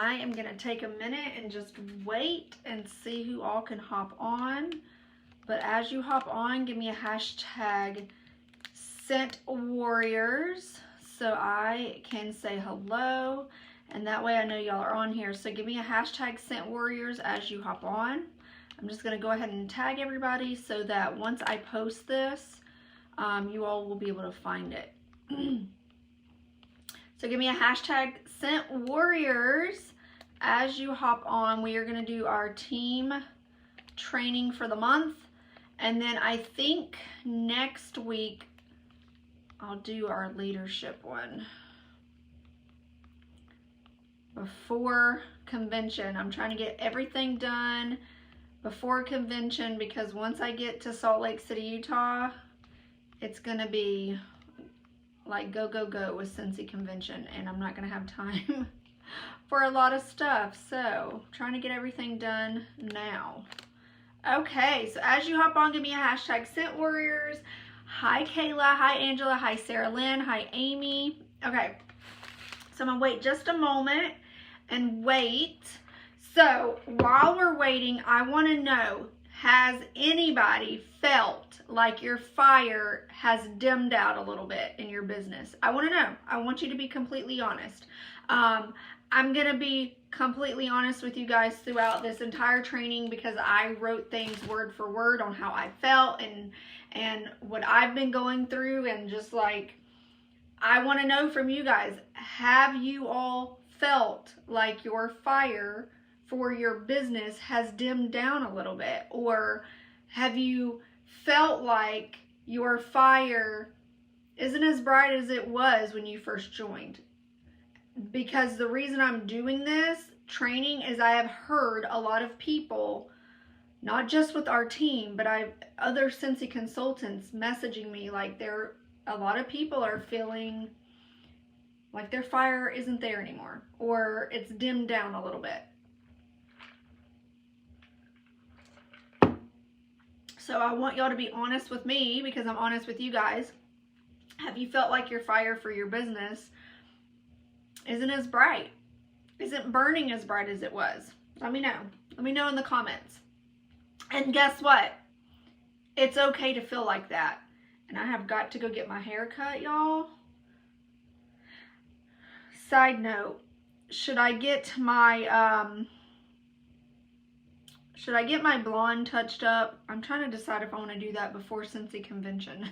I am going to take a minute and just wait and see who all can hop on. But as you hop on, give me a hashtag Scent Warriors so I can say hello. And that way I know y'all are on here. So give me a hashtag Scent Warriors as you hop on. I'm just going to go ahead and tag everybody so that once I post this, you all will be able to find it. So give me a hashtag Scent Warriors as you hop on. We are going to do our team training for the month. And then I think next week I'll do our leadership one. Before convention. I'm trying to get everything done before convention because once I get to Salt Lake City, Utah, it's going to be like go, go, go with Cincy convention, and I'm not going to have time for a lot of stuff. So trying to get everything done now. Okay, so as you hop on, give me a hashtag Scent Warriors. Hi, Kayla. Hi, Angela. Hi, Sarah Lynn. Hi, Amy. Okay, so I'm going to wait just a moment and wait. So while we're waiting, I want to know, has anybody felt like your fire has dimmed out a little bit in your business? I want to know. I want you to be completely honest. I'm going to be completely honest with you guys throughout this entire training because I wrote things word for word on how I felt and what I've been going through, and just like, I want to know from you guys, have you all felt like your fire for your business has dimmed down a little bit? Or have you felt like your fire isn't as bright as it was when you first joined? Because the reason I'm doing this training is I have heard a lot of people, not just with our team, but other Cincy consultants messaging me like a lot of people are feeling like their fire isn't there anymore, or it's dimmed down a little bit. So I want y'all to be honest with me because I'm honest with you guys. Have you felt like your fire for your business isn't as bright? Isn't burning as bright as it was? Let me know. Let me know in the comments. And guess what? It's okay to feel like that. And I have got to go get my hair cut, y'all. Side note, should I get my blonde touched up? I'm trying to decide if I want to do that before Cincy convention.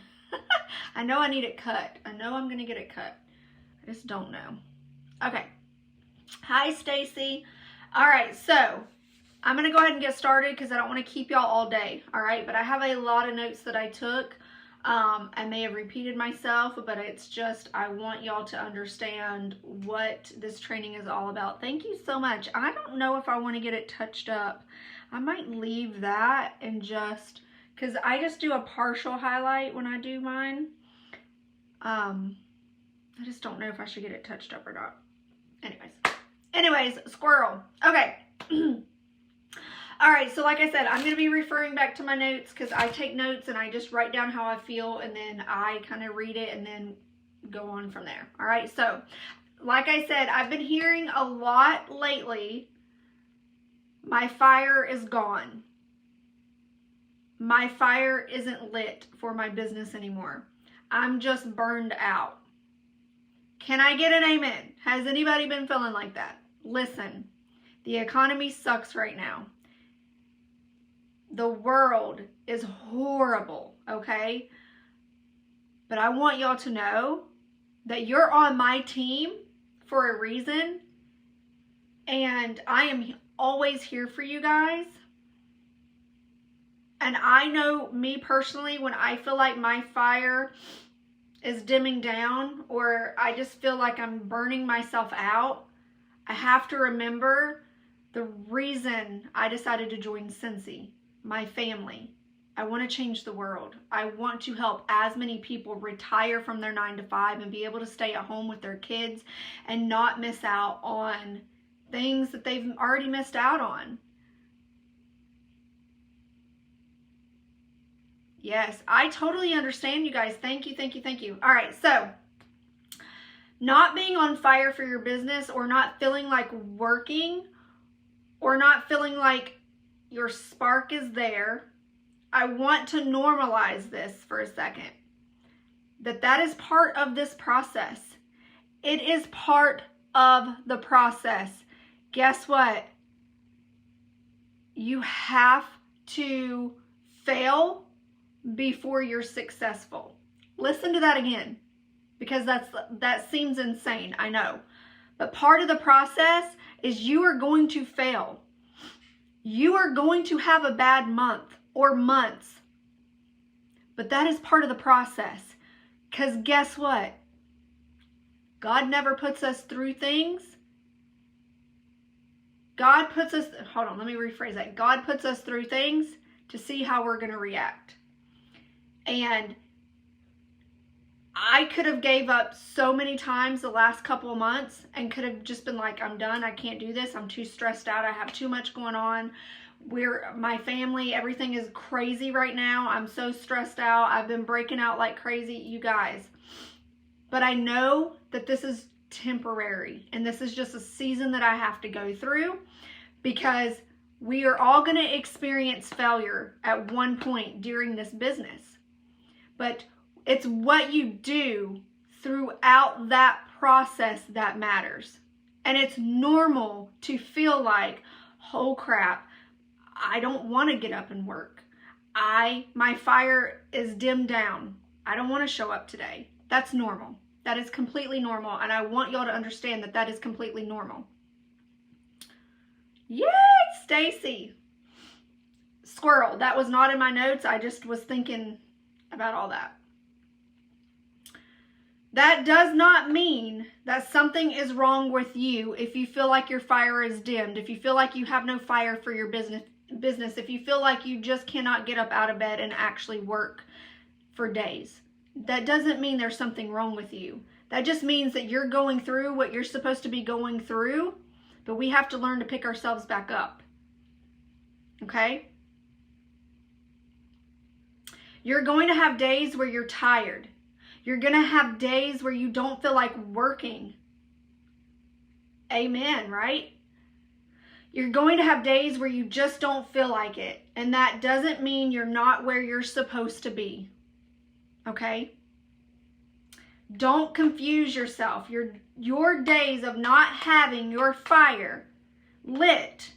I know I need it cut. I know I'm going to get it cut. I just don't know. Okay. Hi, Stacy. All right, so I'm going to go ahead and get started because I don't want to keep y'all all day. All right, but I have a lot of notes that I took. I may have repeated myself, but it's just I want y'all to understand what this training is all about. Thank you so much. I don't know if I want to get it touched up. I might leave that and just, because I just do a partial highlight when I do mine. I just don't know if I should get it touched up or not. Anyways, squirrel. Okay. All right, so like I said, I'm going to be referring back to my notes because I take notes and I just write down how I feel, and then I kind of read it and then go on from there. All right, so like I said, I've been hearing a lot lately, my fire is gone. My fire isn't lit for my business anymore. I'm just burned out. Can I get an amen? Has anybody been feeling like that? Listen, the economy sucks right now. The world is horrible, okay? But I want y'all to know that you're on my team for a reason, and I am always here for you guys. And I know me personally, when I feel like my fire is dimming down, or I just feel like I'm burning myself out, I have to remember the reason I decided to join Cincy. My family. I want to change the world. I want to help as many people retire from their 9-to-5 and be able to stay at home with their kids and not miss out on things that they've already missed out on. Yes, I totally understand, you guys. Thank you, thank you, thank you. All right, so not being on fire for your business, or not feeling like working, or not feeling like your spark is there, I want to normalize this for a second. That is part of this process. It is part of the process. Guess what? You have to fail before you're successful. Listen to that again, because that seems insane, I know. But part of the process is you are going to fail. You are going to have a bad month or months. But that is part of the process. Because guess what? God never puts us through things. God puts us through things to see how we're going to react. And I could have gave up so many times the last couple of months and could have just been like, I'm done. I can't do this. I'm too stressed out. I have too much going on. My family, everything is crazy right now. I'm so stressed out. I've been breaking out like crazy, you guys. But I know that this is temporary, and this is just a season that I have to go through, because we are all going to experience failure at one point during this business. But it's what you do throughout that process that matters. And it's normal to feel like, oh crap, I don't want to get up and work. My fire is dimmed down. I don't want to show up today. That's normal. That is completely normal. And I want y'all to understand that that is completely normal. Yay, Stacy. Squirrel. That was not in my notes. I just was thinking about all that. That does not mean that something is wrong with you if you feel like your fire is dimmed, if you feel like you have no fire for your business, if you feel like you just cannot get up out of bed and actually work for days. That doesn't mean there's something wrong with you. That just means that you're going through what you're supposed to be going through, but we have to learn to pick ourselves back up. Okay? You're going to have days where you're tired. You're going to have days where you don't feel like working. Amen, right? You're going to have days where you just don't feel like it. And that doesn't mean you're not where you're supposed to be. Okay? Don't confuse yourself. Your days of not having your fire lit,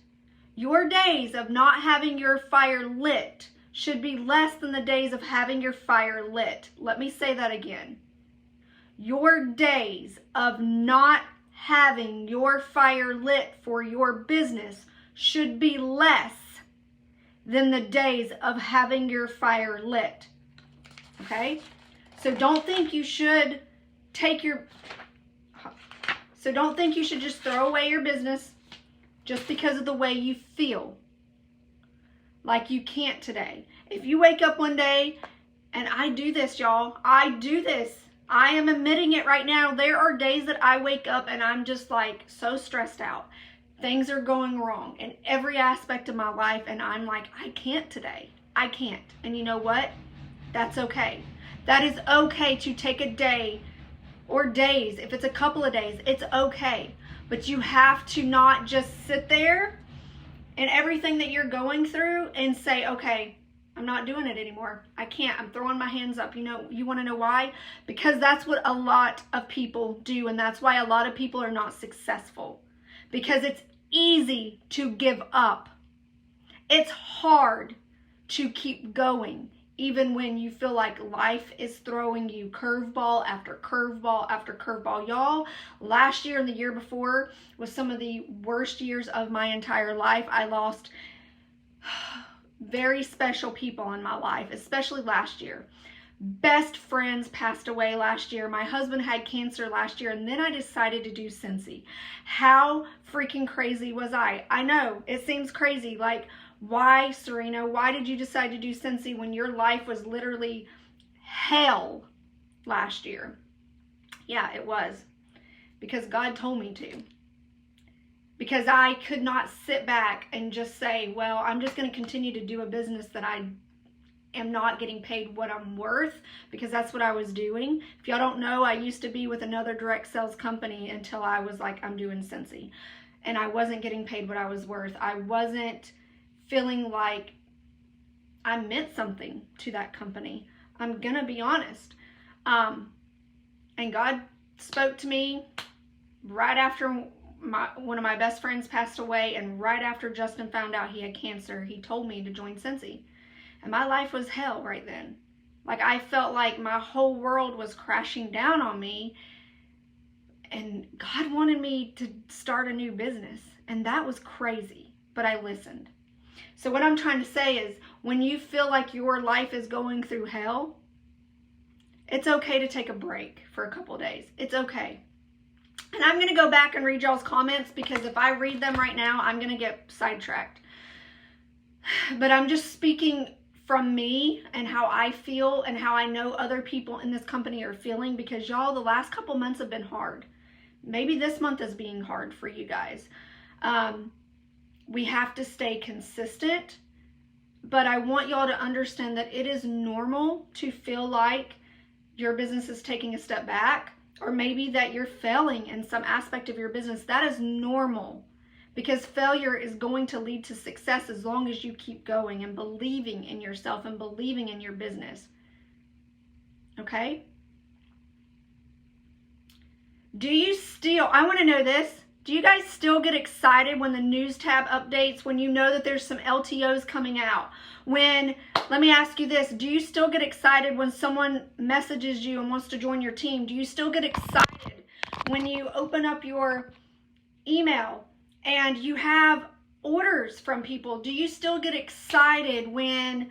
your days of not having your fire lit should be less than the days of having your fire lit. Let me say that again. Your days of not having your fire lit for your business should be less than the days of having your fire lit. Okay? So don't think you should just throw away your business just because of the way you feel like you can't today. If you wake up one day, and I do this, y'all, I do this. I am admitting it right now. There are days that I wake up and I'm just like so stressed out. Things are going wrong in every aspect of my life, and I'm like, I can't today. I can't. And you know what? That's okay. That is okay to take a day or days. If it's a couple of days, it's okay. But you have to not just sit there and everything that you're going through and say, okay, I'm not doing it anymore. I can't. I'm throwing my hands up. You want to know why? Because that's what a lot of people do, and that's why a lot of people are not successful. Because it's easy to give up. It's hard to keep going, even when you feel like life is throwing you curveball after curveball after curveball. Y'all, last year and the year before was some of the worst years of my entire life. I lost very special people in my life, especially last year. Best friends passed away last year. My husband had cancer last year, and then I decided to do Cincy. How freaking crazy was I? I know, it seems crazy. Like, why, Serena? Why did you decide to do Cincy when your life was literally hell last year? Yeah, it was. Because God told me to. Because I could not sit back and just say, well, I'm just going to continue to do a business that I am not getting paid what I'm worth, because that's what I was doing. If y'all don't know, I used to be with another direct sales company until I was like, I'm doing Cincy. And I wasn't getting paid what I was worth. I wasn't feeling like I meant something to that company. I'm gonna be honest. And God spoke to me right after one of my best friends passed away, and right after Justin found out he had cancer. He told me to join Cincy. And my life was hell right then. Like, I felt like my whole world was crashing down on me, and God wanted me to start a new business. And that was crazy, but I listened. So what I'm trying to say is, when you feel like your life is going through hell, it's okay to take a break for a couple days. It's okay. And I'm going to go back and read y'all's comments, because if I read them right now, I'm going to get sidetracked. But I'm just speaking from me and how I feel and how I know other people in this company are feeling, because y'all, the last couple months have been hard. Maybe this month is being hard for you guys. We have to stay consistent, but I want y'all to understand that it is normal to feel like your business is taking a step back, or maybe that you're failing in some aspect of your business. That is normal, because failure is going to lead to success as long as you keep going and believing in yourself and believing in your business. Okay? I want to know this. Do you guys still get excited when the news tab updates, when you know that there's some LTOs coming out? Let me ask you this, do you still get excited when someone messages you and wants to join your team? Do you still get excited when you open up your email and you have orders from people? Do you still get excited when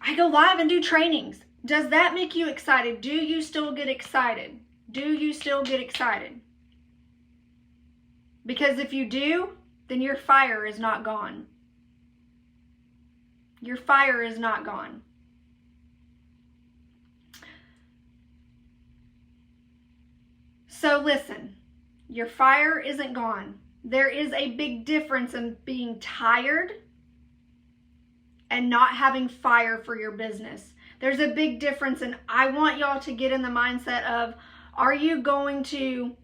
I go live and do trainings? Does that make you excited? Do you still get excited? Do you still get excited? Because if you do, then your fire is not gone. Your fire is not gone. So listen, your fire isn't gone. There is a big difference in being tired and not having fire for your business. There's a big difference, and I want y'all to get in the mindset of, are you going to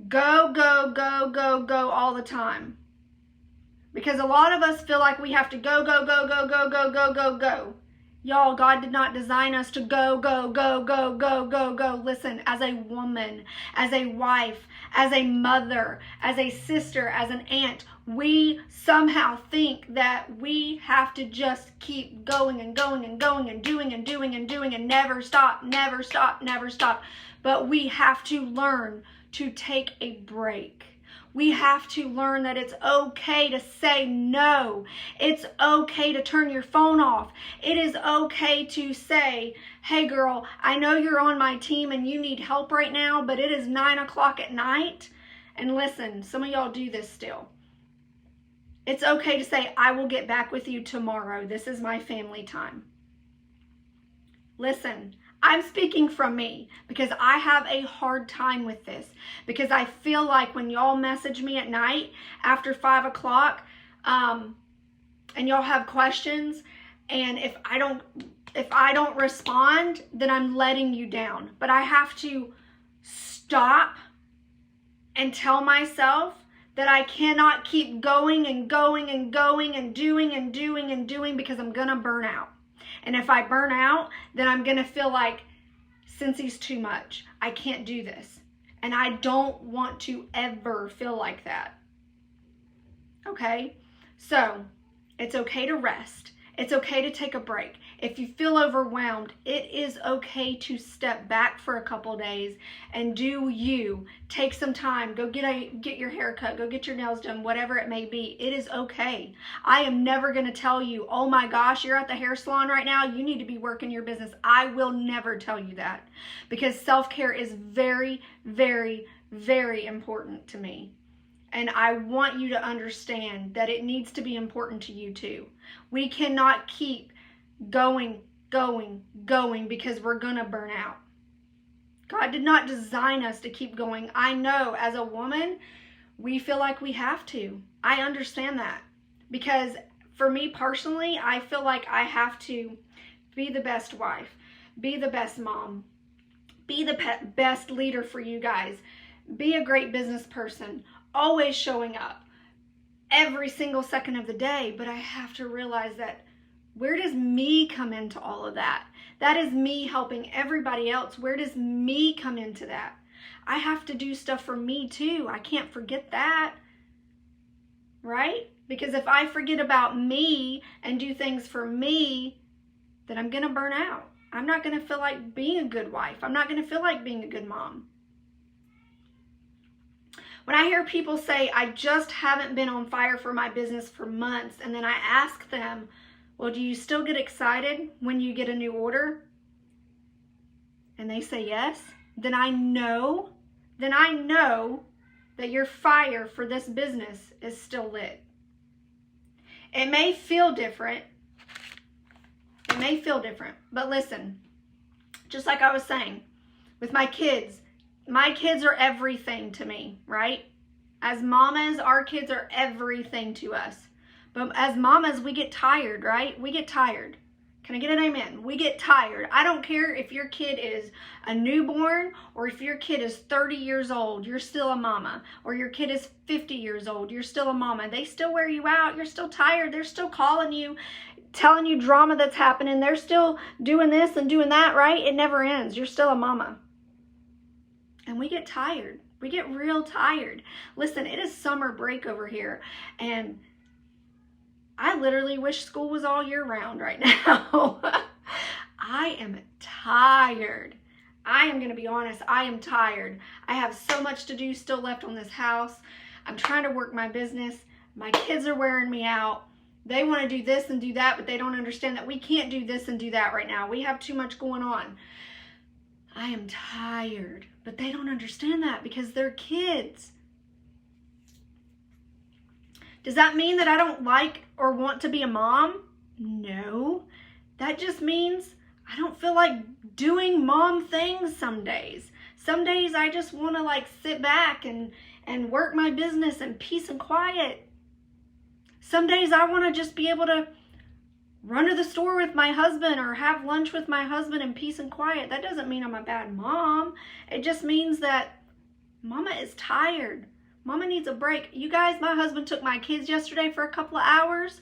go, go, go, go, go all the time? Because a lot of us feel like we have to go, go, go, go, go, go, go, go, go. Y'all, God did not design us to go, go, go, go, go, go, go. Listen, as a woman, as a wife, as a mother, as a sister, as an aunt, we somehow think that we have to just keep going and going and going and doing and doing and doing and never stop, never stop, never stop. But we have to learn to take a break. We have to learn that it's okay to say no. It's okay to turn your phone off. It is okay to say, hey girl, I know you're on my team and you need help right now, but it is 9 o'clock at night. And listen, some of y'all do this still. It's okay to say, I will get back with you tomorrow. This is my family time. Listen, I'm speaking from me, because I have a hard time with this, because I feel like when y'all message me at night after 5 o'clock and y'all have questions, and if I don't respond, then I'm letting you down. But I have to stop and tell myself that I cannot keep going and going and going and doing and doing and doing, because I'm gonna burn out. And if I burn out, then I'm going to feel like Cincy's too much. I can't do this. And I don't want to ever feel like that. Okay? So, it's okay to rest. It's okay to take a break. If you feel overwhelmed, it is okay to step back for a couple days and do you. Take some time. Go get your hair cut. Go get your nails done. Whatever it may be. It is okay. I am never going to tell you, oh my gosh, you're at the hair salon right now. You need to be working your business. I will never tell you that, because self-care is very, very, very important to me. And I want you to understand that it needs to be important to you too. We cannot keep going, because we're going to burn out. God did not design us to keep going. I know as a woman, we feel like we have to. I understand that, because For me personally, I feel like I have to be the best wife, be the best mom, be the best leader for you guys, be a great business person, always showing up every single second of the day. But I have to realize that, where does me come into all of that? That is me helping everybody else. Where does me come into that? I have to do stuff for me too. I can't forget that, right? Because if I forget about me and do things for me, then I'm going to burn out. I'm not going to feel like being a good wife. I'm not going to feel like being a good mom. When I hear people say, I just haven't been on fire for my business for months, and then I ask them, well, do you still get excited when you get a new order? And they say yes. Then I know that your fire for this business is still lit. It may feel different. But listen, just like I was saying, with my kids are everything to me, right? As mamas, our kids are everything to us. But as mamas, we get tired, right? We get tired. Can I get an amen? We get tired. I don't care if your kid is a newborn or if your kid is 30 years old, you're still a mama. Or your kid is 50 years old, you're still a mama. They still wear you out. You're still tired. They're still calling you, telling you drama that's happening. They're still doing this and doing that, right? It never ends. You're still a mama. And we get tired. We get real tired. Listen, it is summer break over here, and I literally wish school was all year round right now. I am tired. I am going to be honest. I am tired. I have so much to do still left on this house. I'm trying to work my business. My kids are wearing me out. They want to do this and do that, but they don't understand that we can't do this and do that right now. We have too much going on. I am tired, but they don't understand that because they're kids. Does that mean that I don't like or want to be a mom? No. That just means I don't feel like doing mom things some days. Some days I just want to like sit back and work my business in peace and quiet. Some days I want to just be able to run to the store with my husband or have lunch with my husband in peace and quiet. That doesn't mean I'm a bad mom. It just means that mama is tired. Mama needs a break. You guys, my husband took my kids yesterday for a couple of hours.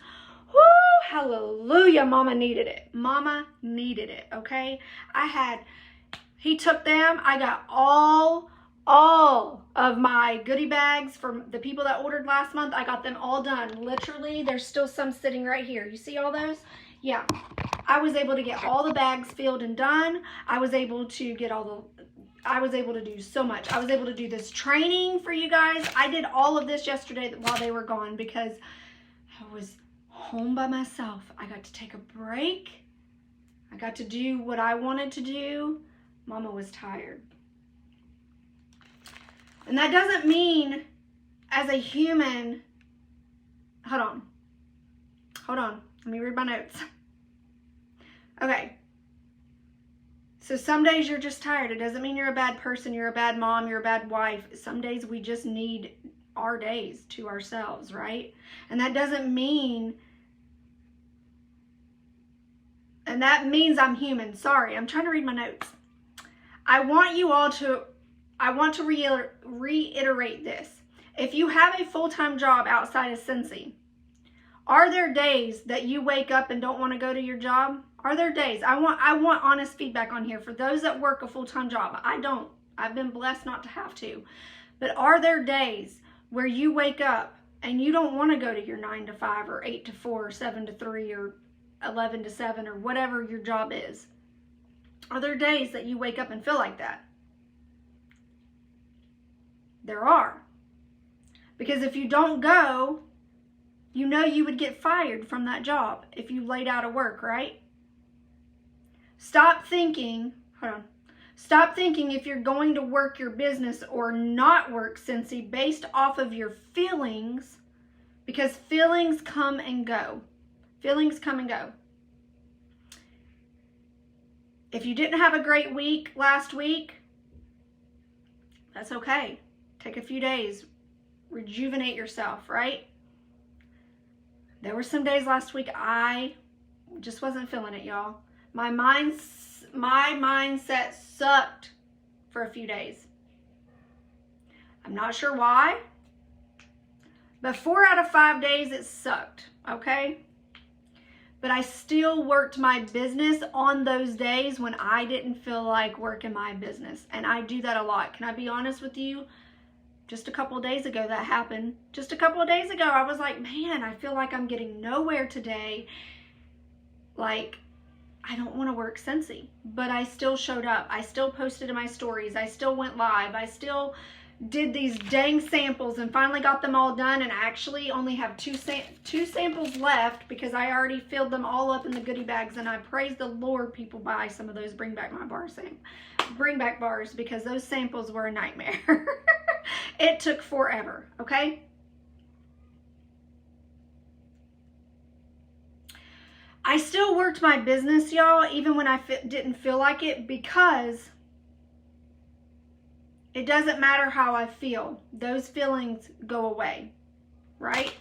Woo, hallelujah, mama needed it. Mama needed it, okay? He took them. I got all of my goodie bags from the people that ordered last month. I got them all done. Literally, there's still some sitting right here. You see all those? Yeah. I was able to get all the bags filled and done. I was able to do so much. I was able to do this training for you guys. I did all of this yesterday while they were gone because I was home by myself. I got to take a break. I got to do what I wanted to do. Mama was tired. And that doesn't mean as a human, hold on. Let me read my notes. Okay. So some days you're just tired. It doesn't mean you're a bad person, you're a bad mom, you're a bad wife. Some days we just need our days to ourselves, right? And that doesn't mean, and that means I'm human. Sorry, I'm trying to read my notes. I want to reiterate this. If you have a full-time job outside of Cincy, are there days that you wake up and don't want to go to your job? Are there days? I want honest feedback on here. For those that work a full-time job, I don't. I've been blessed not to have to. But are there days where you wake up and you don't want to go to your 9 to 5 or 8 to 4 or 7 to 3 or 11 to 7 or whatever your job is? Are there days that you wake up and feel like that? There are. Because if you don't go, you know you would get fired from that job if you laid out of work, right? Stop thinking if you're going to work your business or not work Cincy based off of your feelings, because feelings come and go. Feelings come and go. If you didn't have a great week last week, that's okay. Take a few days, rejuvenate yourself, right? There were some days last week I just wasn't feeling it, y'all. My mindset sucked for a few days. I'm not sure why, but 4 out of 5 days it sucked, okay? But I still worked my business on those days when I didn't feel like working my business. And I do that a lot. Can I be honest with you? Just a couple of days ago that happened. Just a couple of days ago, I was like, man, I feel like I'm getting nowhere today. Like, I don't want to work Cincy. But I still showed up. I still posted in my stories. I still went live. I still did these dang samples and finally got them all done, and I actually only have two samples left because I already filled them all up in the goodie bags, and I praise the Lord people buy some of those bring back bars because those samples were a nightmare. It took forever, okay? I still worked my business, y'all, even when I didn't feel like it, because it doesn't matter how I feel. Those feelings go away, right?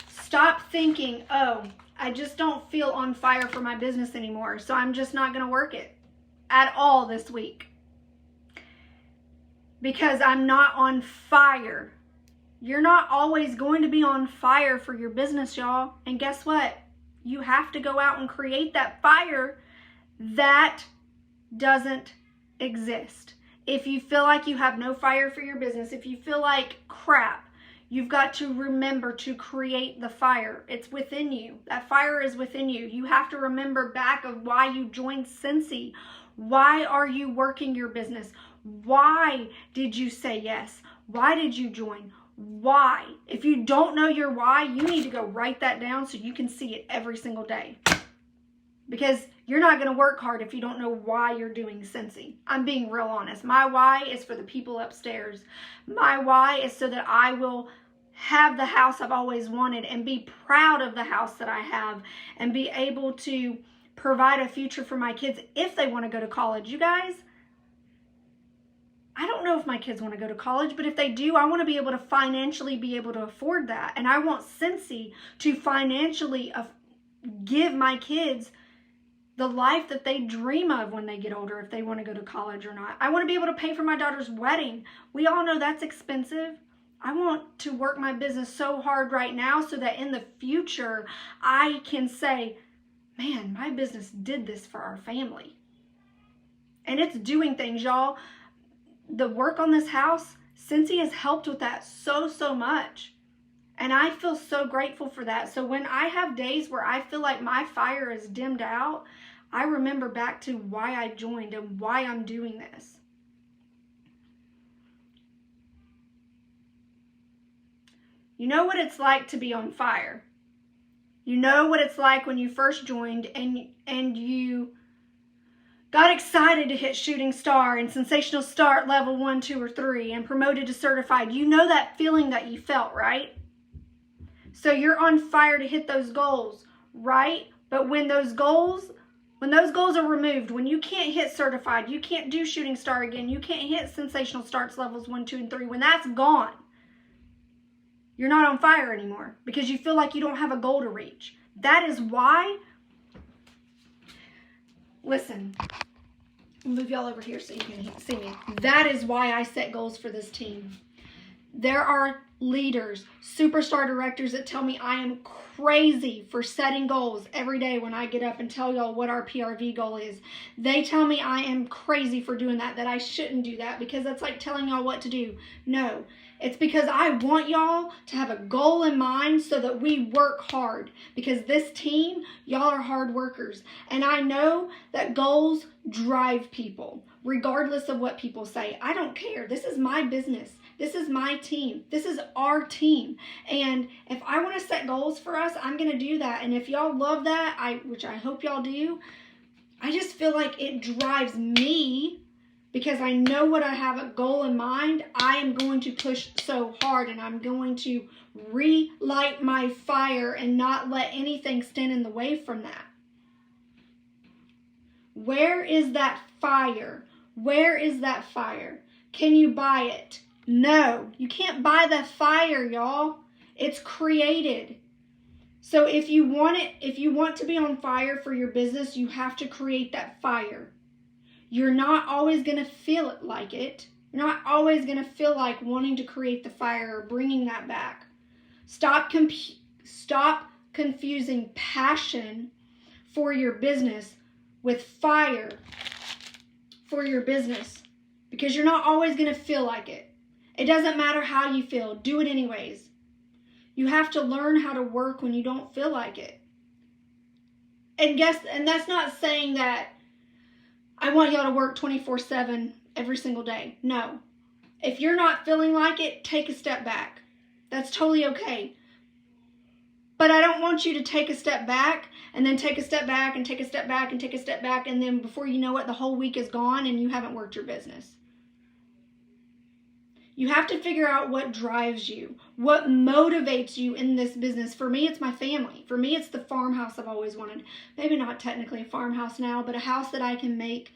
Stop thinking, oh, I just don't feel on fire for my business anymore, so I'm just not going to work it at all this week because I'm not on fire. You're not always going to be on fire for your business, y'all. And guess what? You have to go out and create that fire that doesn't exist. If you feel like you have no fire for your business, if you feel like crap, you've got to remember to create the fire. It's within you. That fire is within you. You have to remember back of why you joined Cincy. Why are you working your business? Why did you say yes? Why did you join? Why? If you don't know your why, you need to go write that down so you can see it every single day. Because you're not going to work hard if you don't know why you're doing Cincy. I'm being real honest. My why is for the people upstairs. My why is so that I will have the house I've always wanted and be proud of the house that I have and be able to provide a future for my kids if they want to go to college. You guys, I don't know if my kids want to go to college, but if they do, I want to be able to financially be able to afford that. And I want Cincy to financially give my kids the life that they dream of when they get older, if they want to go to college or not. I want to be able to pay for my daughter's wedding. We all know that's expensive. I want to work my business so hard right now so that in the future, I can say, man, my business did this for our family. And it's doing things, y'all. The work on this house, Cincy has helped with that so much. And I feel so grateful for that. So when I have days where I feel like my fire is dimmed out, I remember back to why I joined and why I'm doing this. You know what it's like to be on fire. You know what it's like when you first joined and you got excited to hit shooting star and sensational start level 1, 2, or 3 and promoted to certified. You know that feeling that you felt, right? So you're on fire to hit those goals, right? But when those goals are removed, when you can't hit certified, you can't do shooting star again, you can't hit sensational starts levels 1, 2, and 3, when that's gone, you're not on fire anymore because you feel like you don't have a goal to reach. That is why, listen, I'll move y'all over here so you can see me. That is why I set goals for this team. There are leaders, superstar directors that tell me I am crazy for setting goals every day when I get up and tell y'all what our PRV goal is. They tell me I am crazy for doing that I shouldn't do that because that's like telling y'all what to do. No, it's because I want y'all to have a goal in mind so that we work hard, because this team, y'all are hard workers. And I know that goals drive people, regardless of what people say. I don't care. This is my business. This is my team. This is our team. And if I want to set goals for us, I'm going to do that. And if y'all love that, which I hope y'all do, I just feel like it drives me because I know what I have a goal in mind. I am going to push so hard and I'm going to relight my fire and not let anything stand in the way from that. Where is that fire? Where is that fire? Can you buy it? No, you can't buy the fire, y'all. It's created. So if you want to be on fire for your business, you have to create that fire. You're not always going to feel like it. You're not always going to feel like wanting to create the fire or bringing that back. Stop confusing passion for your business with fire for your business, because you're not always going to feel like it. It doesn't matter how you feel. Do it anyways. You have to learn how to work when you don't feel like it. And that's not saying that I want y'all to work 24/7 every single day. No. If you're not feeling like it, take a step back. That's totally okay. But I don't want you to take a step back and then take a step back and take a step back and take a step back, and then before you know it, the whole week is gone and you haven't worked your business. You have to figure out what drives you, what motivates you in this business. For me, it's my family. For me, it's the farmhouse I've always wanted. Maybe not technically a farmhouse now, but a house that I can make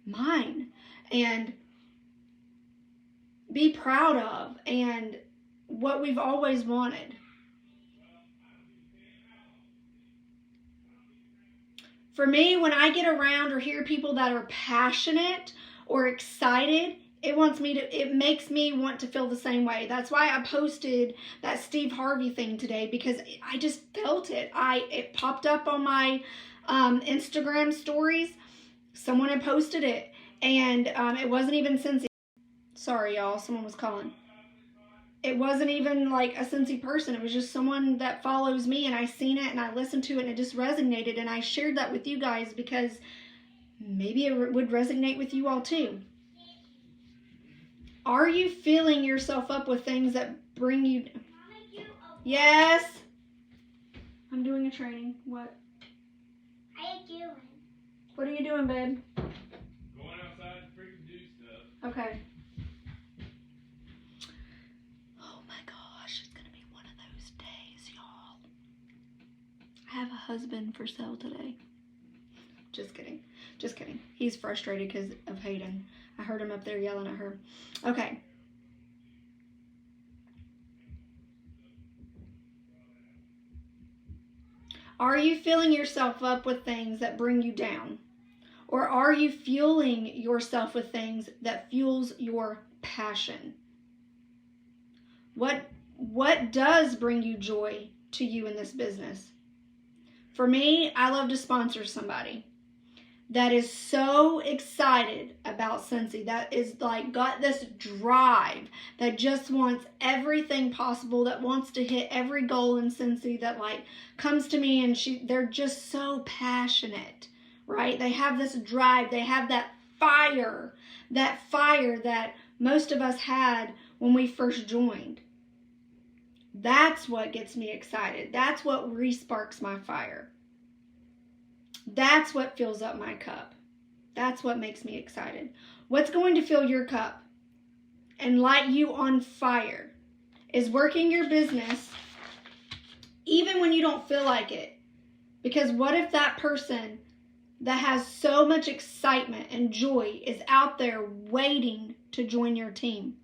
mine and be proud of, and what we've always wanted. For me, when I get around or hear people that are passionate or excited, it makes me want to feel the same way. That's why I posted that Steve Harvey thing today, because I just felt it. It popped up on my Instagram stories. Someone had posted it, and it wasn't even Cincy. Sorry, y'all. Someone was calling. It wasn't even like a Cincy person. It was just someone that follows me, and I seen it and I listened to it and it just resonated, and I shared that with you guys because maybe it would resonate with you all too. Are you filling yourself up with things that bring you... Yes? I'm doing a training. What? How you doing? What are you doing, babe? Going outside to freaking do stuff. Okay. Oh my gosh, it's gonna be one of those days, y'all. I have a husband for sale today. Just kidding. Just kidding. He's frustrated because of Hayden. I heard him up there yelling at her. Okay. Are you filling yourself up with things that bring you down? Or are you fueling yourself with things that fuels your passion? What does bring you joy to you in this business? For me, I love to sponsor somebody that is so excited about Cincy, that is like got this drive, that just wants everything possible, that wants to hit every goal in Cincy, that like comes to me and they're just so passionate, right? They have this drive, they have that fire that most of us had when we first joined. That's what gets me excited. That's what re-sparks my fire. That's what fills up my cup. That's what makes me excited. What's going to fill your cup and light you on fire is working your business even when you don't feel like it. Because what if that person that has so much excitement and joy is out there waiting to join your team?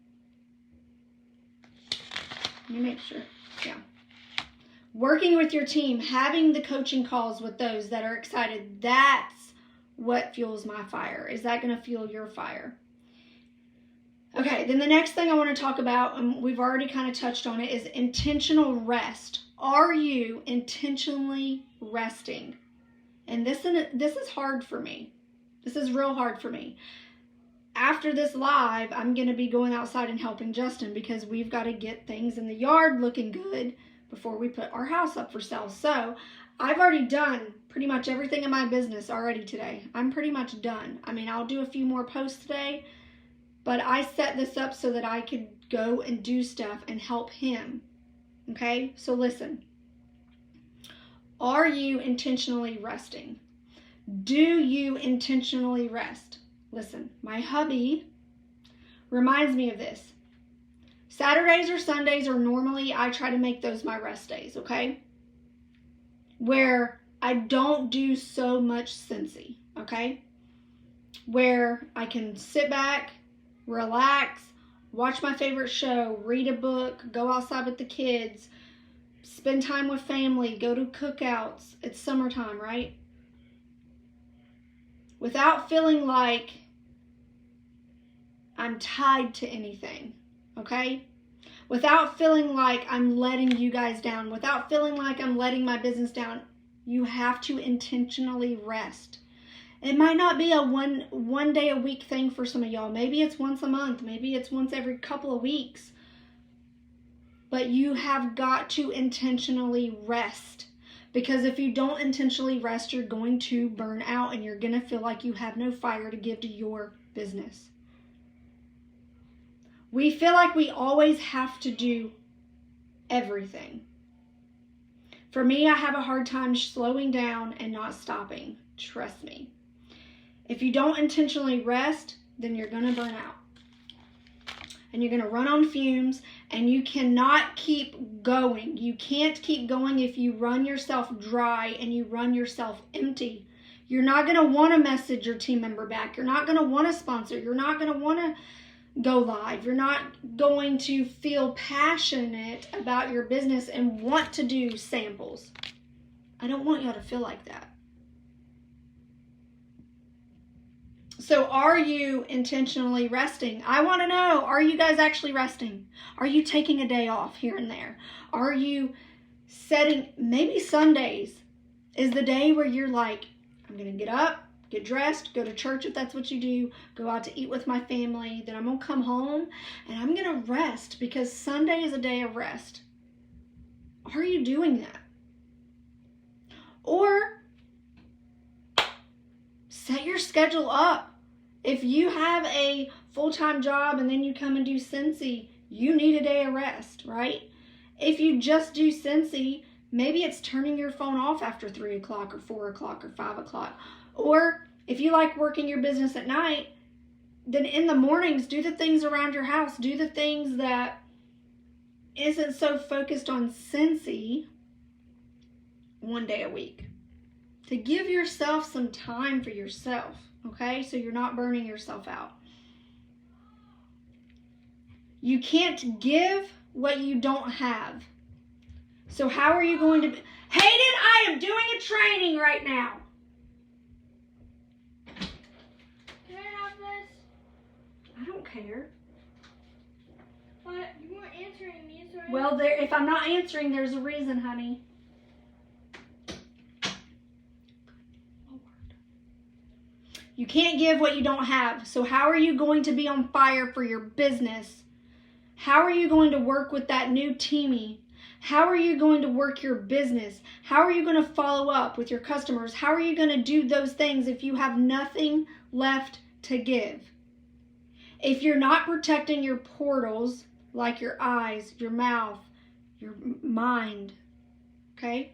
Let me make sure. Yeah. Working with your team, having the coaching calls with those that are excited, that's what fuels my fire. Is that going to fuel your fire? Okay, then the next thing I want to talk about, and we've already kind of touched on it, is intentional rest. Are you intentionally resting? And this is hard for me. This is real hard for me. After this live, I'm going to be going outside and helping Justin because we've got to get things in the yard looking good before we put our house up for sale. So I've already done pretty much everything in my business already today. I'm pretty much done. I mean, I'll do a few more posts today, but I set this up so that I could go and do stuff and help him. Okay? So listen. Are you intentionally resting? Do you intentionally rest? Listen, my hubby reminds me of this. Saturdays or Sundays are normally, I try to make those my rest days, okay? Where I don't do so much Cincy, okay? Where I can sit back, relax, watch my favorite show, read a book, go outside with the kids, spend time with family, go to cookouts. It's summertime, right? Without feeling like I'm tied to anything, okay? Without feeling like I'm letting you guys down, without feeling like I'm letting my business down, you have to intentionally rest. It might not be a one day a week thing for some of y'all. Maybe it's once a month. Maybe it's once every couple of weeks. But you have got to intentionally rest. Because if you don't intentionally rest, you're going to burn out and you're going to feel like you have no fire to give to your business. We feel like we always have to do everything. For me, I have a hard time slowing down and not stopping. Trust me. If you don't intentionally rest, then you're going to burn out. And you're going to run on fumes, and you cannot keep going. You can't keep going if you run yourself dry and you run yourself empty. You're not going to want to message your team member back. You're not going to want to sponsor. You're not going to want to go live. You're not going to feel passionate about your business and want to do samples. I don't want y'all to feel like that. So are you intentionally resting? I want to know, are you guys actually resting? Are you taking a day off here and there? Are you setting, maybe Sundays is the day where you're like, I'm going to get up, get dressed, go to church if that's what you do, go out to eat with my family, then I'm going to come home and I'm going to rest because Sunday is a day of rest. Are you doing that? Or set your schedule up. If you have a full-time job and then you come and do Cincy, you need a day of rest, right? If you just do Cincy, maybe it's turning your phone off after 3 o'clock or 4 o'clock or 5 o'clock. Or if you like working your business at night, then in the mornings, do the things around your house. Do the things that isn't so focused on Cincy one day a week. To give yourself some time for yourself, okay? So you're not burning yourself out. You can't give what you don't have. So how are you going to be? Hayden, I am doing a training right now. Can I have this? I don't care. But you weren't answering me, so Well, if I'm not answering, there's a reason, honey. You can't give what you don't have. So how are you going to be on fire for your business? How are you going to work with that new teamie? How are you going to work your business? How are you going to follow up with your customers? How are you going to do those things if you have nothing left to give? If you're not protecting your portals, like your eyes, your mouth, your mind, okay?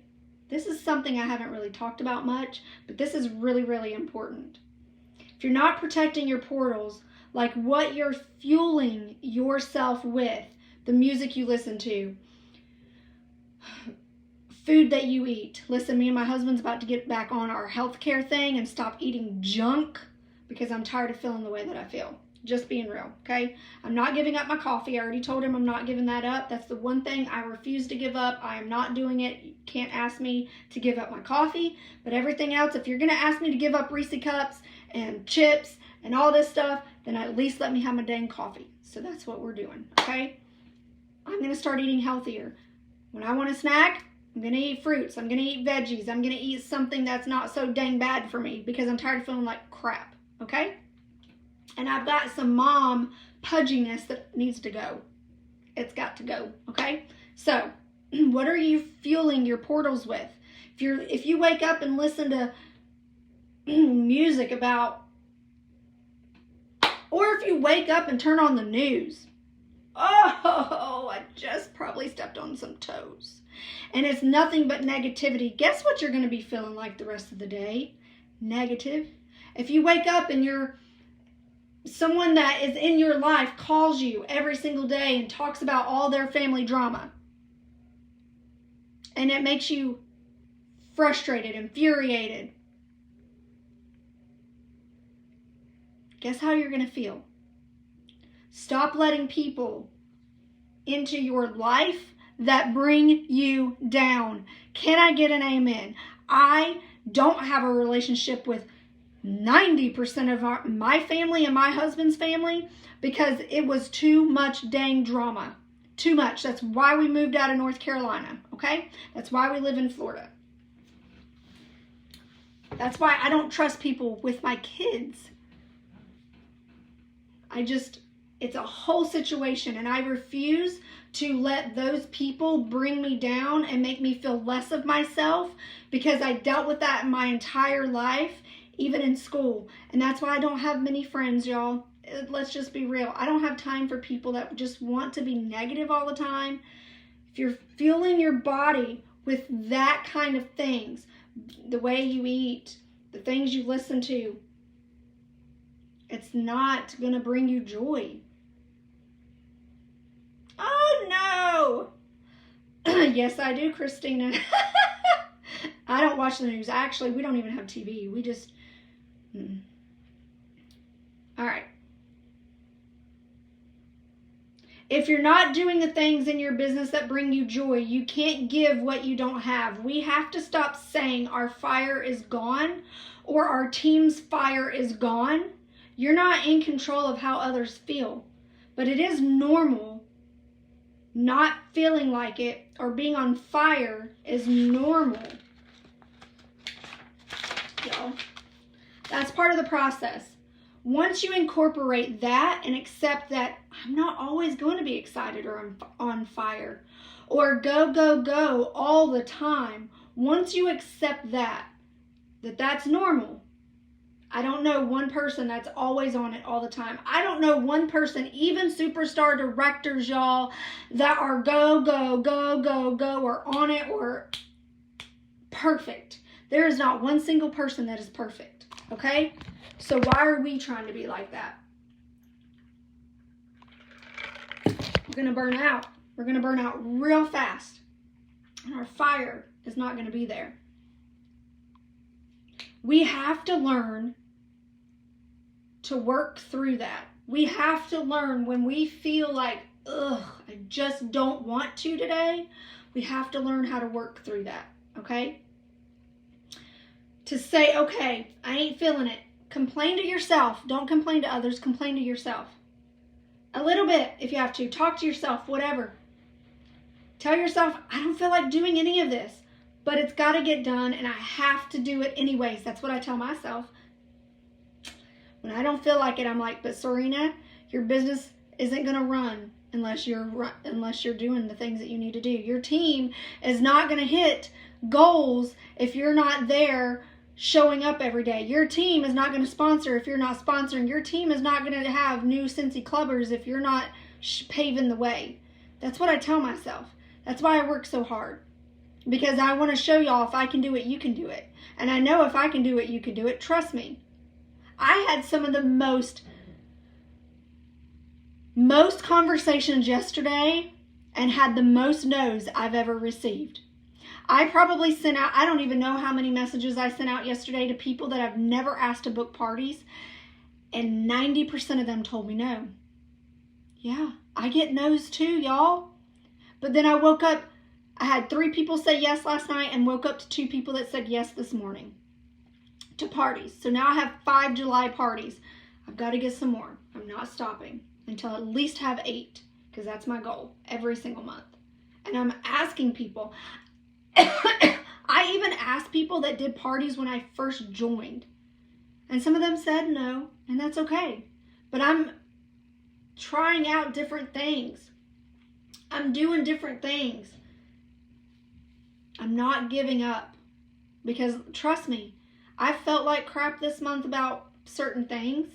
This is something I haven't really talked about much, but this is really, really important. If you're not protecting your portals, like what you're fueling yourself with, the music you listen to, food that you eat. Listen, me and my husband's about to get back on our healthcare thing and stop eating junk because I'm tired of feeling the way that I feel. Just being real, okay? I'm not giving up my coffee. I already told him I'm not giving that up. That's the one thing I refuse to give up. I am not doing it. You can't ask me to give up my coffee. But everything else, if you're going to ask me to give up Reese cups and chips and all this stuff, then at least let me have my dang coffee. So that's what we're doing, okay? I'm going to start eating healthier. When I want a snack, I'm going to eat fruits. I'm going to eat veggies. I'm going to eat something that's not so dang bad for me because I'm tired of feeling like crap, okay? And I've got some mom pudginess that needs to go. It's got to go, okay? So, what are you fueling your portals with? If you wake up and listen to music about, or if you wake up and turn on the news, oh, I just probably stepped on some toes. And it's nothing but negativity. Guess what you're going to be feeling like the rest of the day? Negative. If you wake up and someone that is in your life calls you every single day and talks about all their family drama, and it makes you frustrated, infuriated, guess how you're going to feel? Stop letting people into your life that bring you down. Can I get an amen? I don't have a relationship with 90% of my family and my husband's family because it was too much dang drama. Too much. That's why we moved out of North Carolina, okay? That's why we live in Florida. That's why I don't trust people with my kids. It's a whole situation, and I refuse to let those people bring me down and make me feel less of myself, because I dealt with that my entire life, even in school. And that's why I don't have many friends, y'all. Let's just be real. I don't have time for people that just want to be negative all the time. If you're fueling your body with that kind of things, the way you eat, the things you listen to, it's not going to bring you joy. Oh, no. Yes, I do, Christina. I don't watch the news. Actually, we don't even have TV. We just... All right. If you're not doing the things in your business that bring you joy, you can't give what you don't have. We have to stop saying our fire is gone or our team's fire is gone. You're not in control of how others feel, but it is normal. Not feeling like it or being on fire is normal. Y'all, that's part of the process. Once you incorporate that and accept that I'm not always going to be excited or I'm on fire or go, go, go all the time, once you accept that's normal. I don't know one person that's always on it all the time. I don't know one person, even superstar directors, y'all, that are go, go, go, go, go, or on it or perfect. There is not one single person that is perfect, okay? So why are we trying to be like that? We're going to burn out. We're going to burn out real fast. And our fire is not going to be there. We have to learn to work through that. We have to learn when we feel like, ugh, I just don't want to today. We have to learn how to work through that, okay? To say, okay, I ain't feeling it. Complain to yourself. Don't complain to others. Complain to yourself. A little bit if you have to. Talk to yourself, whatever. Tell yourself, I don't feel like doing any of this, but it's got to get done and I have to do it anyways. That's what I tell myself. When I don't feel like it, I'm like, but Serena, your business isn't going to run unless you're doing the things that you need to do. Your team is not going to hit goals if you're not there showing up every day. Your team is not going to sponsor if you're not sponsoring. Your team is not going to have new Cincy clubbers if you're not paving the way. That's what I tell myself. That's why I work so hard. Because I want to show y'all if I can do it, you can do it. And I know if I can do it, you can do it. Trust me. I had some of the most conversations yesterday and had the most no's I've ever received. I probably sent out, I don't even know how many messages I sent out yesterday to people that I've never asked to book parties, and 90% of them told me no. Yeah, I get no's too, y'all. But then I woke up, I had 3 people say yes last night and woke up to 2 people that said yes this morning to parties. So now I have 5 July parties. I've got to get some more. I'm not stopping until I at least have 8, because that's my goal every single month. And I'm asking people. I even asked people that did parties when I first joined. And some of them said no, and that's okay. But I'm trying out different things. I'm doing different things. I'm not giving up. Because trust me, I felt like crap this month about certain things.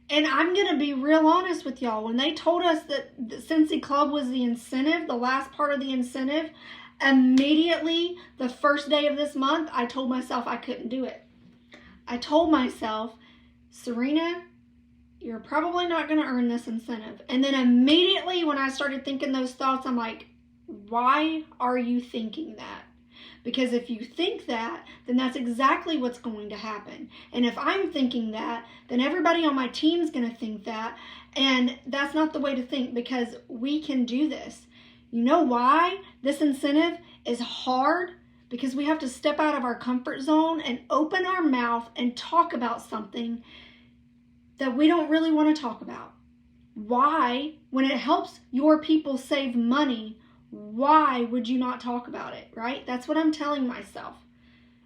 And I'm going to be real honest with y'all. When they told us that the Cincy Club was the incentive, the last part of the incentive, immediately, the first day of this month, I told myself I couldn't do it. I told myself, Serena, you're probably not going to earn this incentive. And then immediately when I started thinking those thoughts, I'm like, why are you thinking that? Because if you think that, then that's exactly what's going to happen. And if I'm thinking that, then everybody on my team's going to think that. And that's not the way to think, because we can do this. You know why this incentive is hard? Because we have to step out of our comfort zone and open our mouth and talk about something that we don't really want to talk about. Why, when it helps your people save money, why would you not talk about it, right? That's what I'm telling myself.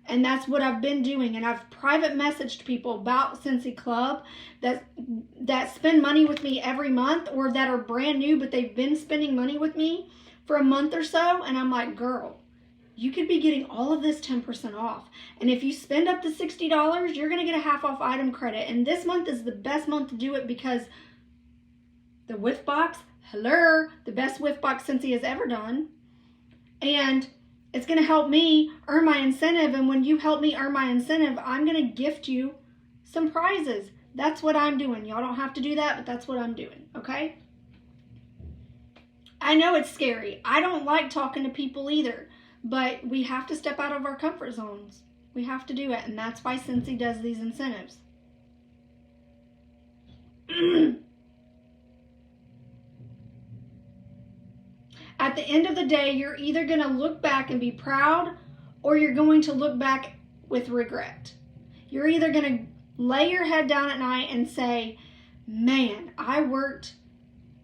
And that's what I've been doing. And I've private messaged people about Cincy Club that spend money with me every month, or that are brand new, but they've been spending money with me for a month or so. And I'm like, girl, you could be getting all of this 10% off. And if you spend up to $60, you're going to get a half off item credit. And this month is the best month to do it because the whiff box, the best whiff box Cincy has ever done. And it's going to help me earn my incentive. And when you help me earn my incentive, I'm going to gift you some prizes. That's what I'm doing. Y'all don't have to do that, but that's what I'm doing, okay? I know it's scary. I don't like talking to people either, but we have to step out of our comfort zones. We have to do it, and that's why Cincy does these incentives. At the end of the day, you're either going to look back and be proud, or you're going to look back with regret. You're either going to lay your head down at night and say, man, I worked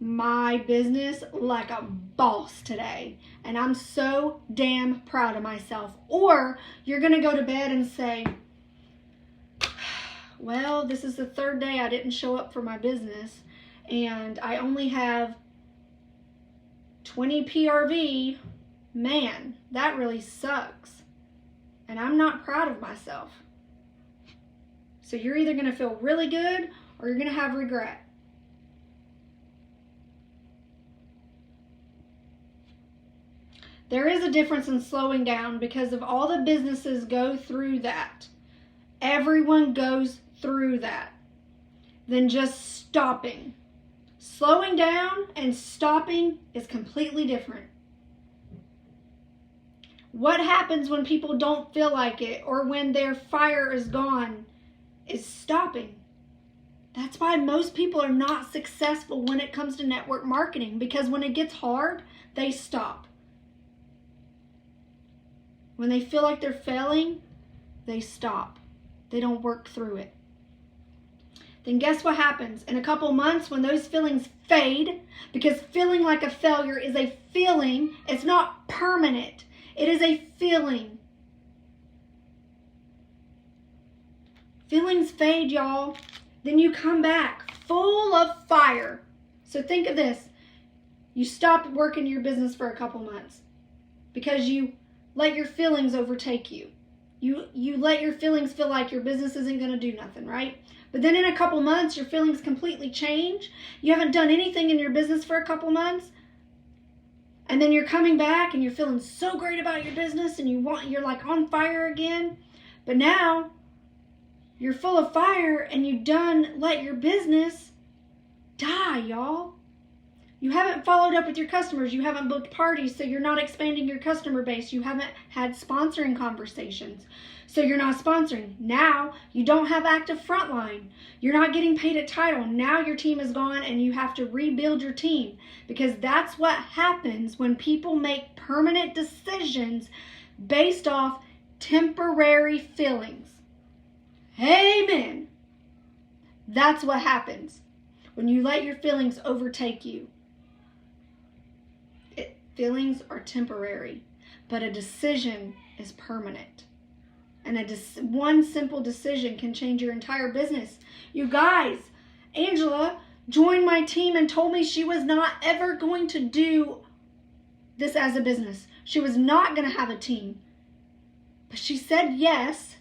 my business like a boss today, and I'm so damn proud of myself. Or you're going to go to bed and say, well, this is the third day I didn't show up for my business, and I only have 20 PRV, man, that really sucks. And I'm not proud of myself. So you're either going to feel really good or you're going to have regret. There is a difference in slowing down because of all the businesses go through that. Everyone goes through that. Than just stopping. Slowing down and stopping is completely different. What happens when people don't feel like it or when their fire is gone is stopping. That's why most people are not successful when it comes to network marketing, because when it gets hard, they stop. When they feel like they're failing, they stop. They don't work through it. Then guess what happens? In a couple months, when those feelings fade, because feeling like a failure is a feeling, it's not permanent. It is a feeling. Feelings fade, y'all. Then you come back full of fire. So think of this. You stopped working your business for a couple months because you let your feelings overtake you. You let your feelings feel like your business isn't going to do nothing, right? But then in a couple months, your feelings completely change. You haven't done anything in your business for a couple months. And then you're coming back and you're feeling so great about your business and you're like on fire again. But now you're full of fire and you done let your business die, y'all. You haven't followed up with your customers. You haven't booked parties, so you're not expanding your customer base. You haven't had sponsoring conversations, so you're not sponsoring. Now you don't have active frontline. You're not getting paid at title. Now your team is gone and you have to rebuild your team, because that's what happens when people make permanent decisions based off temporary feelings. Amen. That's what happens when you let your feelings overtake you. Feelings are temporary, but a decision is permanent. And one simple decision can change your entire business. You guys, Angela joined my team and told me she was not ever going to do this as a business. She was not going to have a team. But she said yes.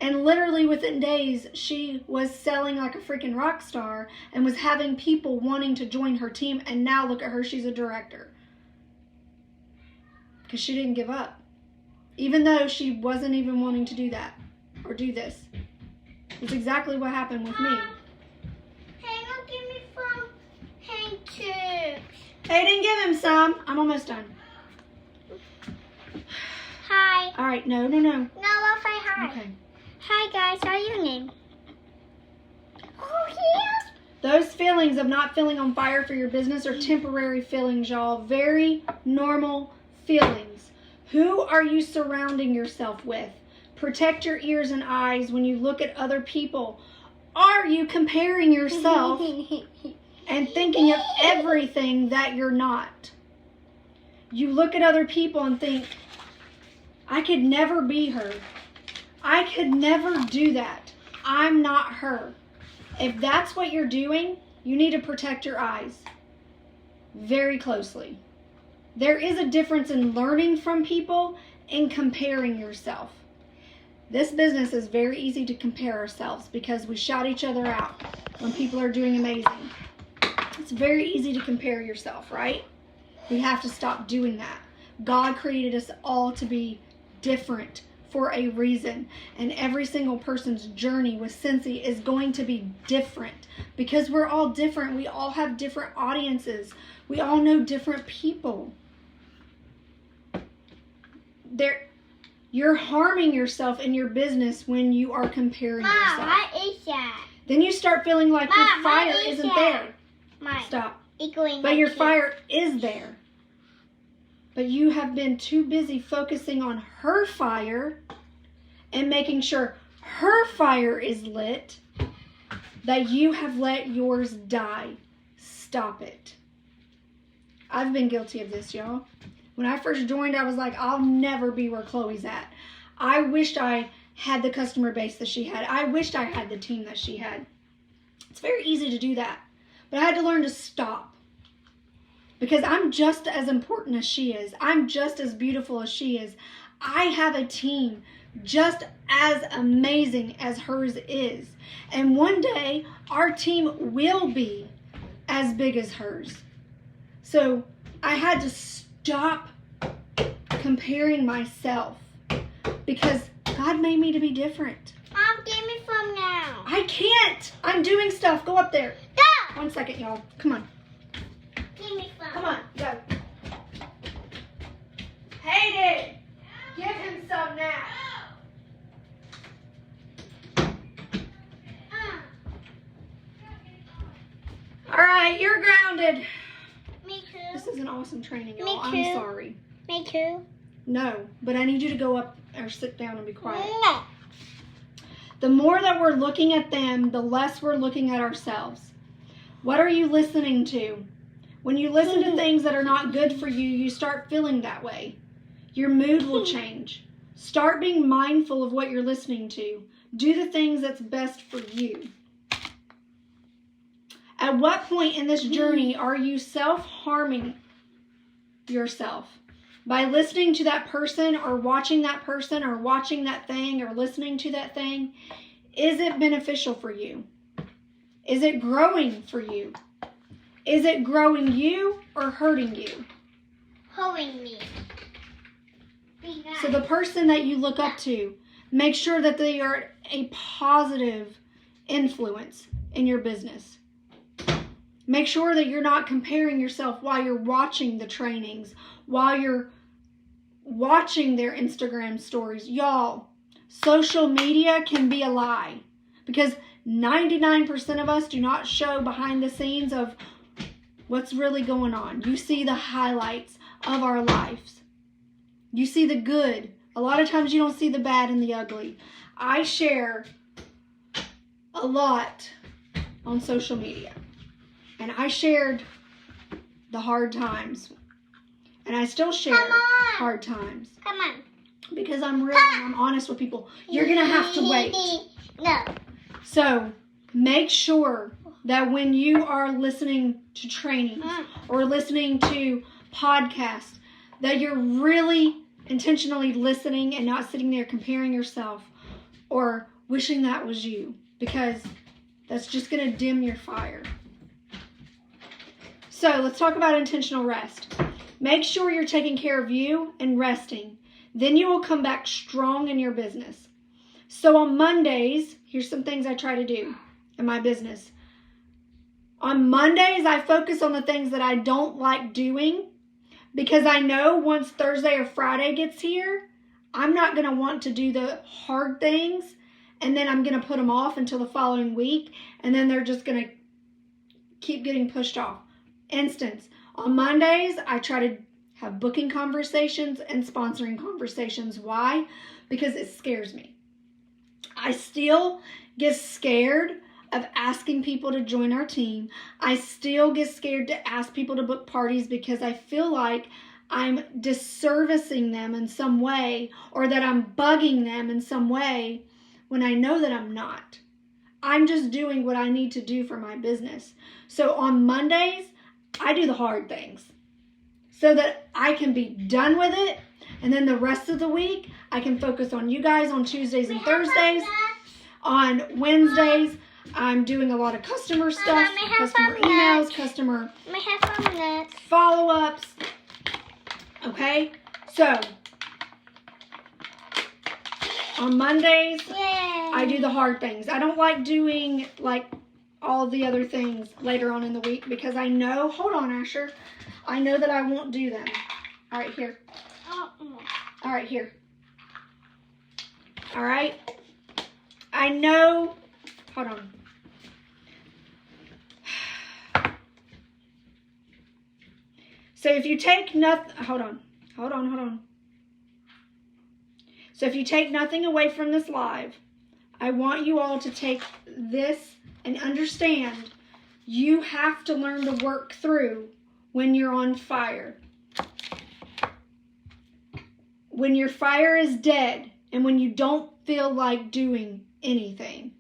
And literally within days, she was selling like a freaking rock star and was having people wanting to join her team. And now look at her, she's a director. Because she didn't give up. Even though she wasn't even wanting to do that or do this. It's exactly what happened with me. Hey, don't give me some handkerchiefs. Hey, didn't give him some. I'm almost done. Hi. All right, no. No, I'll say hi. Okay. Hi, guys. How's your name? Oh, yeah. Those feelings of not feeling on fire for your business are temporary feelings, y'all. Very normal feelings. Who are you surrounding yourself with? Protect your ears and eyes when you look at other people. Are you comparing yourself and thinking of everything that you're not? You look at other people and think, I could never be her. I could never do that. I'm not her. If that's what you're doing, you need to protect your eyes very closely. There is a difference in learning from people and comparing yourself. This business is very easy to compare ourselves because we shout each other out when people are doing amazing. It's very easy to compare yourself, right? We have to stop doing that. God created us all to be different for a reason. And every single person's journey with Cincy is going to be different because we're all different. We all have different audiences. We all know different people. You're harming yourself in your business when you are comparing yourself. Mom, what is that? Then you start feeling like your Mom, fire what is isn't that? there. Mine. Stop. Equaling But my your kid. fire is there. But you have been too busy focusing on her fire and making sure her fire is lit that you have let yours die. Stop it. I've been guilty of this, y'all. When I first joined, I was like, I'll never be where Chloe's at. I wished I had the customer base that she had. I wished I had the team that she had. It's very easy to do that. But I had to learn to stop. Because I'm just as important as she is. I'm just as beautiful as she is. I have a team just as amazing as hers is. And one day, our team will be as big as hers. So I had to stop comparing myself because God made me to be different. Mom, give me some now. I can't. I'm doing stuff. Go up there. Go. 1 second, y'all. Come on. Give me some. Come on. Go. Hayden, give him some now. All right, you're grounded. Me too. This is an awesome training, y'all. Me I'm too. sorry. Me too. No, but I need you to go up or sit down and be quiet. No. The more that we're looking at them, the less we're looking at ourselves. What are you listening to? When you listen to things that are not good for you, you start feeling that way. Your mood will change. Start being mindful of what you're listening to. Do the things that's best for you. At what point in this journey are you self-harming yourself? By listening to that person or watching that person or watching that thing or listening to that thing, is it beneficial for you? Is it growing for you? Is it growing you or hurting you? Holding me. Be nice. So the person that you look up to, make sure that they are a positive influence in your business. Make sure that you're not comparing yourself while you're watching the trainings, while you're watching their Instagram stories. Y'all, social media can be a lie because 99% of us do not show behind the scenes of what's really going on. You see the highlights of our lives. You see the good. A lot of times you don't see the bad and the ugly. I share a lot on social media. And I shared the hard times. And I still share hard times. Come on. Because I'm real and I'm honest with people. You're going to have to wait. No. So make sure that when you are listening to trainings or listening to podcasts, that you're really intentionally listening and not sitting there comparing yourself or wishing that was you. Because that's just going to dim your fire. So let's talk about intentional rest. Make sure you're taking care of you and resting. Then you will come back strong in your business. So on Mondays, here's some things I try to do in my business. On Mondays, I focus on the things that I don't like doing because I know once Thursday or Friday gets here, I'm not going to want to do the hard things and then I'm going to put them off until the following week and then they're just going to keep getting pushed off. Instance, on Mondays, I try to have booking conversations and sponsoring conversations. Why? Because it scares me. I still get scared of asking people to join our team. I still get scared to ask people to book parties because I feel like I'm disservicing them in some way, or that I'm bugging them in some way, when I know that I'm not. I'm just doing what I need to do for my business. So on Mondays, I do the hard things so that I can be done with it. And then the rest of the week, I can focus on you guys on Tuesdays and Thursdays. On Wednesdays, I'm doing a lot of customer stuff, customer emails, customer follow-ups. Okay? So, on Mondays, I do the hard things. I don't like doing like all the other things later on in the week because I know, hold on, Asher, I know that I won't do them. All right, here. All right, here. All right. I know, hold on. So if you take nothing, hold on. So if you take nothing away from this live, I want you all to take this and understand you have to learn to work through when you're on fire. When your fire is dead and when you don't feel like doing anything.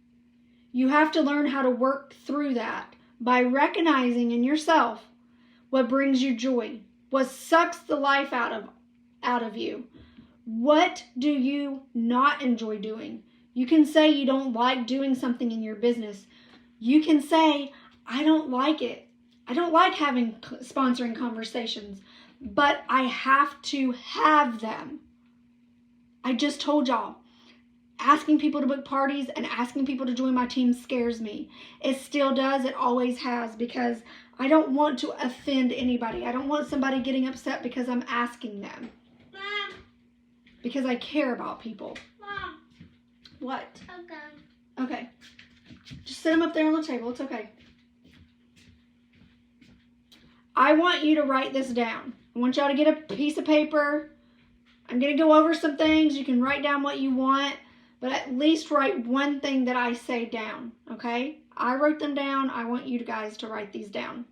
You have to learn how to work through that by recognizing in yourself what brings you joy, what sucks the life out of you. What do you not enjoy doing? You can say you don't like doing something in your business. You can say, I don't like it. I don't like having sponsoring conversations, but I have to have them. I just told y'all, asking people to book parties and asking people to join my team scares me. It still does. It always has, because I don't want to offend anybody. I don't want somebody getting upset because I'm asking them. Mom. Because I care about people. Mom. What? Okay. Okay. Just sit them up there on the table. It's okay. I want you to write this down. I want y'all to get a piece of paper. I'm going to go over some things. You can write down what you want, but at least write one thing that I say down, okay? I wrote them down. I want you guys to write these down.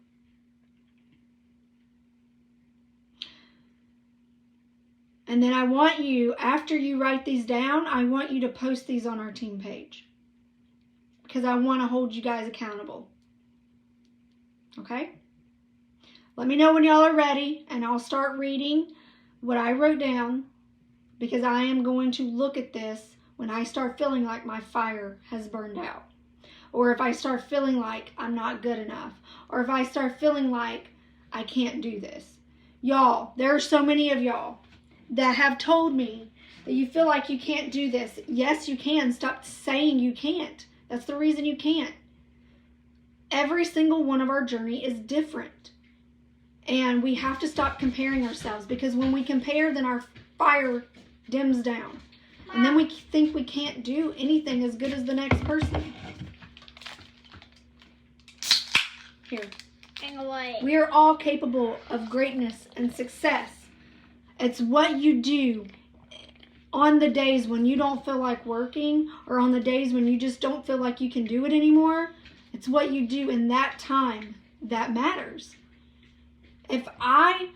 And then I want you, after you write these down, I want you to post these on our team page, because I want to hold you guys accountable. Okay? Let me know when y'all are ready, and I'll start reading what I wrote down, because I am going to look at this when I start feeling like my fire has burned out, or if I start feeling like I'm not good enough, or if I start feeling like I can't do this. Y'all, there are so many of y'all that have told me that you feel like you can't do this. Yes, you can. Stop saying you can't. That's the reason you can't. Every single one of our journey is different. And we have to stop comparing ourselves, because when we compare, then our fire dims down. And then we think we can't do anything as good as the next person. Here. We are all capable of greatness and success. It's what you do on the days when you don't feel like working, or on the days when you just don't feel like you can do it anymore. It's what you do in that time that matters. If I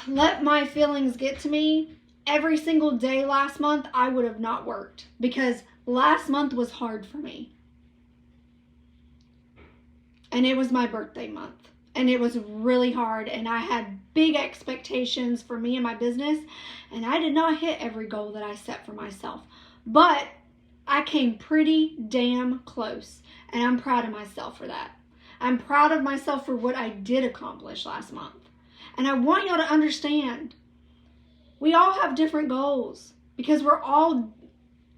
let my feelings get to me every single day last month, I would have not worked, because last month was hard for me. And it was my birthday month. And it was really hard, and I had big expectations for me and my business, and I did not hit every goal that I set for myself. But I came pretty damn close, and I'm proud of myself for that. I'm proud of myself for what I did accomplish last month. And I want y'all to understand, we all have different goals, because we're all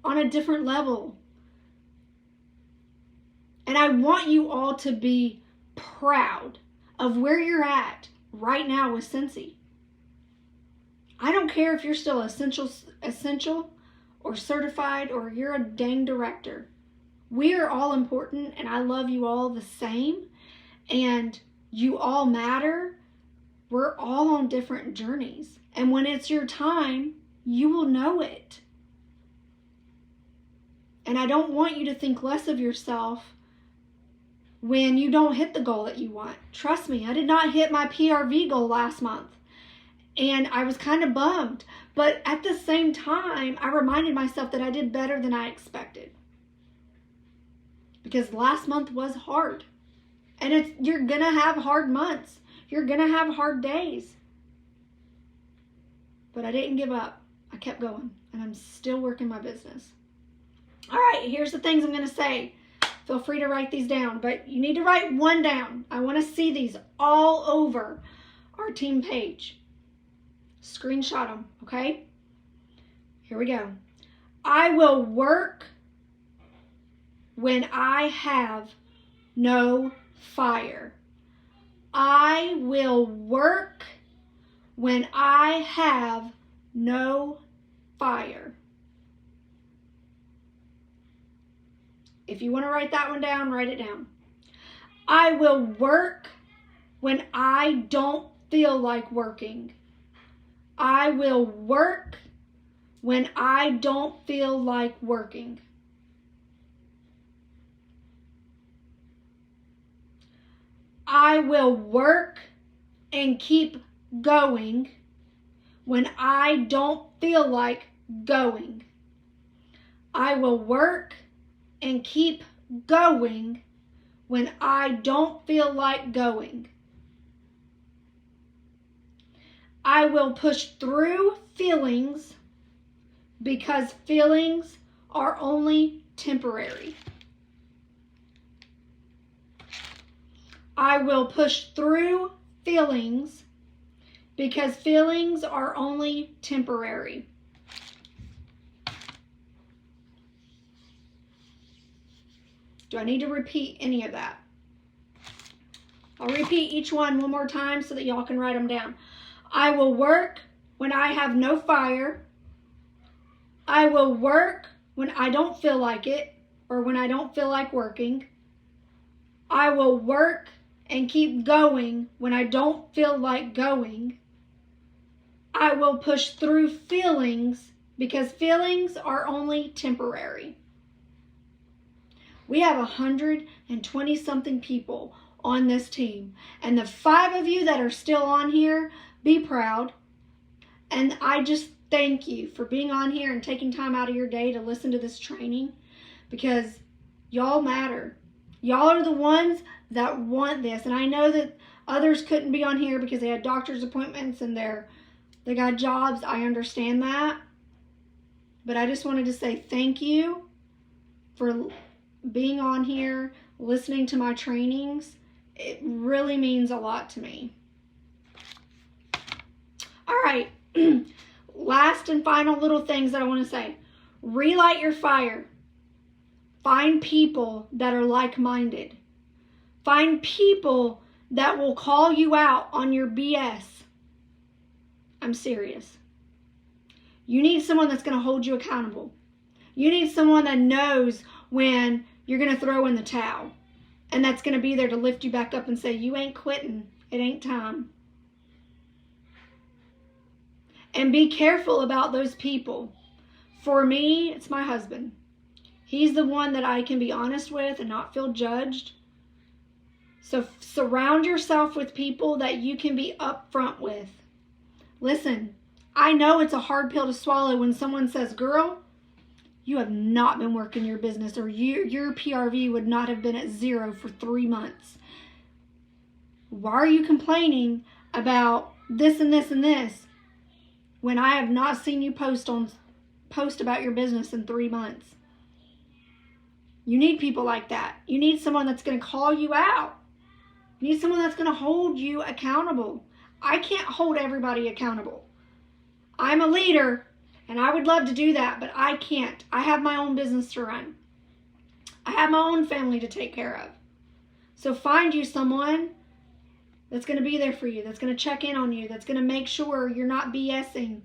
on a different level. And I want you all to be proud of where you're at right now with Cincy. I don't care if you're still essential or certified, or you're a dang director. We are all important, and I love you all the same. and you all matter. We're all on different journeys. And when it's your time, you will know it. And I don't want you to think less of yourself when you don't hit the goal that you want. Trust me, I did not hit my PRV goal last month. And I was kind of bummed. But at the same time, I reminded myself that I did better than I expected. Because last month was hard. And you're going to have hard months. You're going to have hard days. But I didn't give up. I kept going. And I'm still working my business. All right, here's the things I'm going to say. Feel free to write these down. But you need to write one down. I want to see these all over our team page. Screenshot them, okay? Here we go. I will work when I have no fire. I will work when I have no fire. If you want to write that one down, write it down. I will work when I don't feel like working. I will work when I don't feel like working. I will work and keep going when I don't feel like going. I will work and keep going when I don't feel like going. I will push through feelings because feelings are only temporary. I will push through feelings because feelings are only temporary. Do I need to repeat any of that? I'll repeat each one more time so that y'all can write them down. I will work when I have no fire. I will work when I don't feel like it or when I don't feel like working. I will work and keep going when I don't feel like going. I will push through feelings because feelings are only temporary. We have 120 something people on this team. And the 5 of you that are still on here, be proud. And I just thank you for being on here and taking time out of your day to listen to this training, because y'all matter. Y'all are the ones that want this. And I know that others couldn't be on here because they had doctor's appointments and they got jobs. I understand that. But I just wanted to say thank you for being on here, listening to my trainings. It really means a lot to me. All right. Last and final little things that I want to say. Relight your fire. Find people that are like-minded. Find people that will call you out on your BS. I'm serious. You need someone that's going to hold you accountable. You need someone that knows when you're going to throw in the towel, and that's going to be there to lift you back up and say, you ain't quitting. It ain't time. And be careful about those people. For me, it's my husband. He's the one that I can be honest with and not feel judged. So surround yourself with people that you can be upfront with. Listen, I know it's a hard pill to swallow when someone says, girl, you have not been working your business, or your PRV would not have been at 0 for 3 months. Why are you complaining about this and this and this when I have not seen you post about your business in 3 months? You need people like that. You need someone that's going to call you out. You need someone that's going to hold you accountable. I can't hold everybody accountable. I'm a leader, and I would love to do that, but I can't. I have my own business to run. I have my own family to take care of. So find you someone that's going to be there for you, that's going to check in on you, that's going to make sure you're not BSing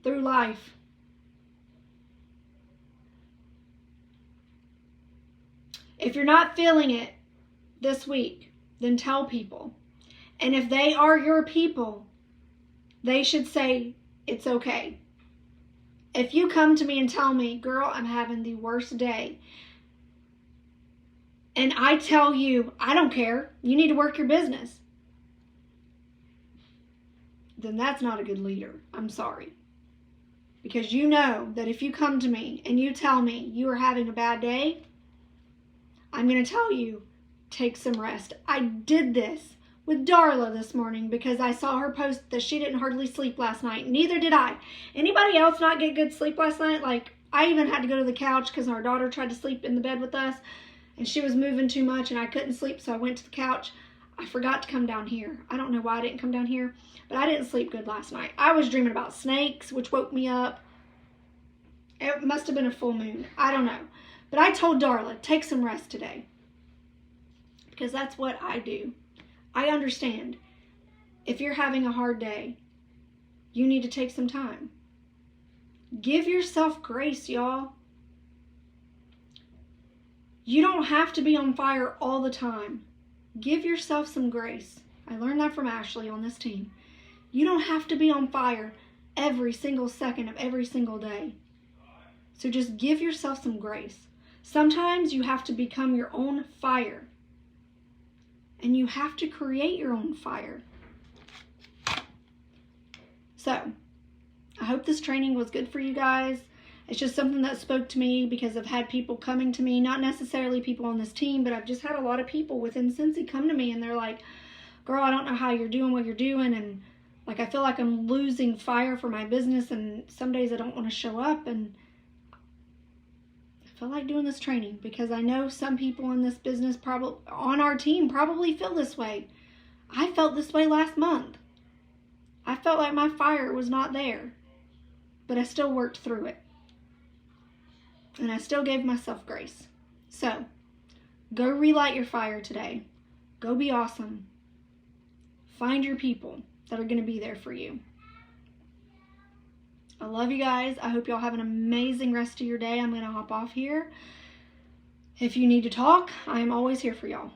through life. If you're not feeling it this week, then tell people. And if they are your people, they should say, it's okay. If you come to me and tell me, girl, I'm having the worst day, and I tell you, I don't care, you need to work your business, then that's not a good leader. I'm sorry. Because you know that if you come to me and you tell me you are having a bad day, I'm going to tell you, take some rest. I did this with Darla this morning because I saw her post that she didn't hardly sleep last night. Neither did I. Anybody else not get good sleep last night? Like, I even had to go to the couch because our daughter tried to sleep in the bed with us and she was moving too much and I couldn't sleep, so I went to the couch. I forgot to come down here. I don't know why I didn't come down here, but I didn't sleep good last night. I was dreaming about snakes, which woke me up. It must have been a full moon. I don't know. But I told Darla, take some rest today. Because that's what I do. I understand. If you're having a hard day, you need to take some time. Give yourself grace, y'all. You don't have to be on fire all the time. Give yourself some grace. I learned that from Ashley on this team. You don't have to be on fire every single second of every single day. So just give yourself some grace. Sometimes you have to become your own fire. And you have to create your own fire. So, I hope this training was good for you guys. It's just something that spoke to me because I've had people coming to me, not necessarily people on this team, but I've just had a lot of people within Cincy come to me and they're like, girl, I don't know how you're doing what you're doing, and like I feel like I'm losing fire for my business, and some days I don't want to show up, and I feel like doing this training because I know some people in this business, probably on our team, probably feel this way. I felt this way last month. I felt like my fire was not there, but I still worked through it. And I still gave myself grace. So, go relight your fire today. Go be awesome. Find your people that are going to be there for you. I love you guys. I hope y'all have an amazing rest of your day. I'm going to hop off here. If you need to talk, I am always here for y'all.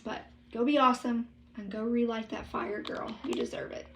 But go be awesome and go relight that fire, girl. You deserve it.